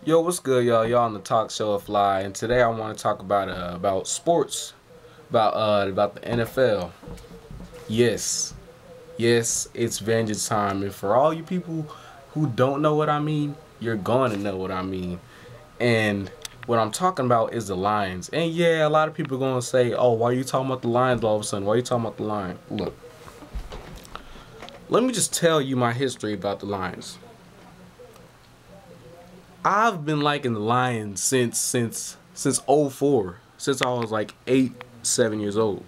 Yo, what's good, y'all? Y'all on the talk show of Fly, and today I want to talk about sports, about the NFL. Yes, yes, it's vengeance time, and for all you people who don't know what I mean, you're going to know what I mean. And what I'm talking about is the Lions. And yeah, a lot of people are going to say, "Oh, why are you talking about the Lions all of a sudden? Why are you talking about the Lions?" Look, let me just tell you my history about the Lions. I've been liking the Lions since '04, since I was like 8, 7 years old.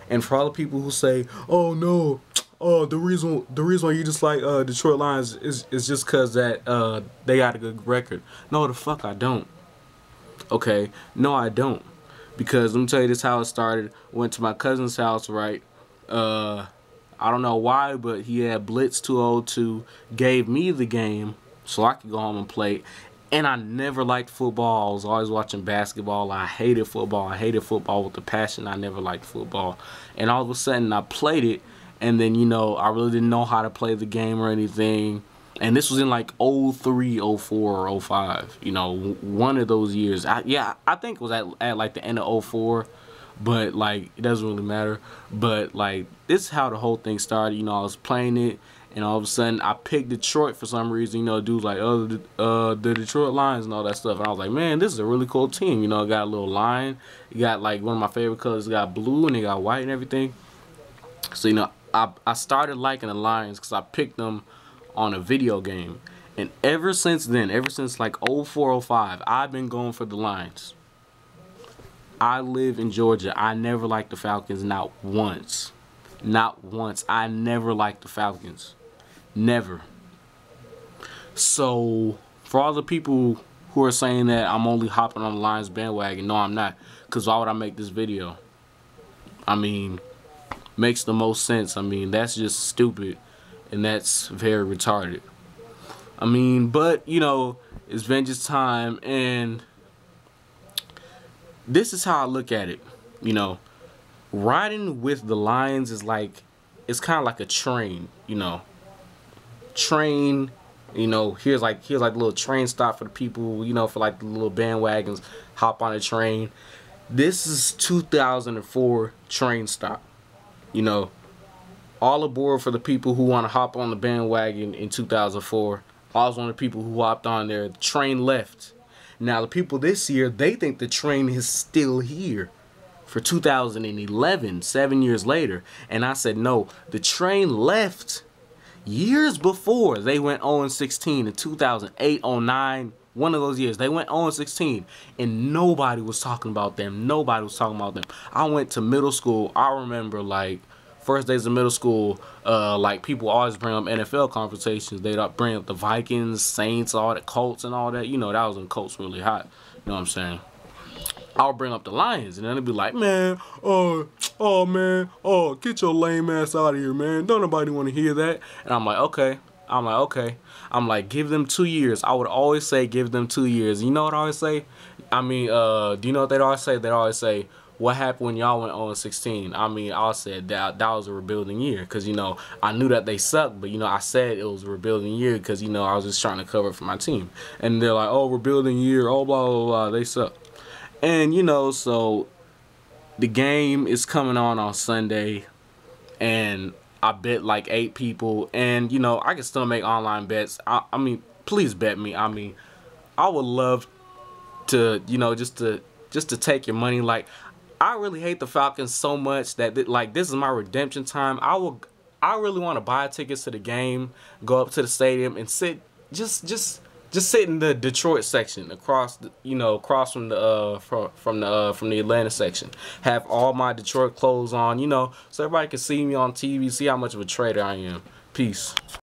And for all the people who say, "Oh no, the reason why you just like Detroit Lions is just cause that they got a good record." No, the fuck I don't. Okay, no I don't. Because let me tell you this how it started. Went to my cousin's house, right? I don't know why, but he had Blitz 202, gave me the game so I could go home and play. And I never liked football. I was always watching basketball. I hated football. I hated football with a passion. I never liked football. And all of a sudden I played it, and then, I really didn't know how to play the game or anything. And this was in like '03, '04, or '05. One of those years. I think it was at like the end of '04. But like it doesn't really matter. But like this is how the whole thing started. I was playing it, and all of a sudden I picked Detroit for some reason. Dudes like, oh, the Detroit Lions and all that stuff. And I was like, man, this is a really cool team. It got a little lion. It got like one of my favorite colors. It got blue and it got white and everything. So I started liking the Lions because I picked them on a video game. And ever since then, ever since like '04, '05, I've been going for the Lions. I live in Georgia. I never liked the Falcons, not once. Not once. I never liked the Falcons. Never. So, for all the people who are saying that I'm only hopping on the Lions bandwagon, no, I'm not. Because why would I make this video? I mean, makes the most sense. I mean, that's just stupid. And that's very retarded. I mean, but, it's vengeance time, and this is how I look at it. Riding with the Lions is like, it's kind of like a train. Train. Here's like a little train stop for the people. For like the little bandwagons, hop on a train. This is 2004 train stop. All aboard for the people who want to hop on the bandwagon in 2004. I was one of the people who hopped on there. The train left. Now, the people this year, they think the train is still here for 2011, 7 years later. And I said, no, the train left years before they went 0-16 in 2008, '09. One of those years, they went 0-16, and nobody was talking about them. Nobody was talking about them. I went to middle school. I remember, like, first days of middle school, like people always bring up NFL conversations. They'd bring up the Vikings, Saints, all the Colts and all that. That was when Colts really hot. You know what I'm saying? I'll bring up the Lions, and then they'd be like, man, man, get your lame ass out of here, man. Don't nobody want to hear that. And I'm like, okay. I'm like, give them 2 years. I would always say give them 2 years. You know what I always say? I mean, do you know what they'd always say? They'd always say, what happened when y'all went 0-16? I mean, I said that was a rebuilding year because, I knew that they sucked, but, I said it was a rebuilding year because, I was just trying to cover for my team. And they're like, oh, rebuilding year, oh, blah, blah, blah, they suck. And, so the game is coming on Sunday, and I bet like 8 people, and, I can still make online bets. I mean, please bet me. I mean, I would love to, just to take your money. Like, I really hate the Falcons so much that like this is my redemption time. I really want to buy tickets to the game, go up to the stadium and sit just sit in the Detroit section across across from the from the Atlanta section. Have all my Detroit clothes on, so everybody can see me on TV, see how much of a traitor I am. Peace.